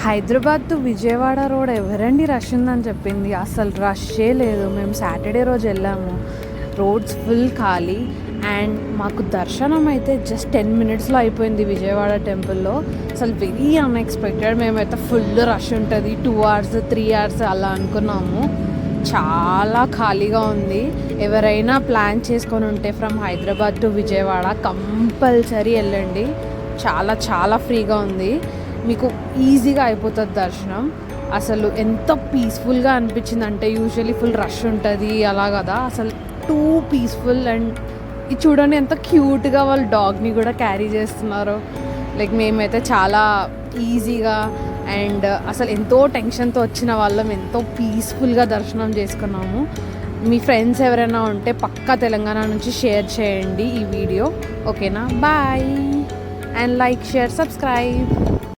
Hyderabad to Vijayawada road ఎవరండి rush ఉందని చెప్పింది? అసలు రష్ే లేదు. మేము సాటర్డే రోజు వెళ్ళాము, రోడ్స్ ఫుల్ ఖాళీ. అండ్ మాకు దర్శనం అయితే జస్ట్ 10 minutesలో అయిపోయింది విజయవాడ టెంపుల్లో. అసలు వెరీ అన్ఎక్స్పెక్టెడ్. మేమైతే ఫుల్ రష్ ఉంటుంది, 2 hours 3 hours అలా అనుకున్నాము. చాలా ఖాళీగా ఉంది. ఎవరైనా ప్లాన్ చేసుకొని ఉంటే from Hyderabad to Vijayawada compulsory వెళ్ళండి. చాలా చాలా ఫ్రీగా ఉంది, మీకు ఈజీగా అయిపోతుంది దర్శనం. అసలు ఎంత పీస్ఫుల్గా అనిపించింది అంటే, యూజువల్లీ ఫుల్ రష్ ఉంటుంది అలా కదా, అసలు టూ పీస్ఫుల్. అండ్ ఇది చూడండి ఎంత క్యూట్గా వాళ్ళు డాగ్ని కూడా క్యారీ చేస్తున్నారు. లైక్ మేమైతే చాలా ఈజీగా అండ్ అసలు ఎంతో టెన్షన్తో వచ్చిన వాళ్ళం ఎంతో పీస్ఫుల్గా దర్శనం చేసుకున్నాము. మీ ఫ్రెండ్స్ ఎవరైనా ఉంటే పక్కా తెలంగాణ నుంచి షేర్ చేయండి ఈ వీడియో, ఓకేనా? Bye and like, share, subscribe.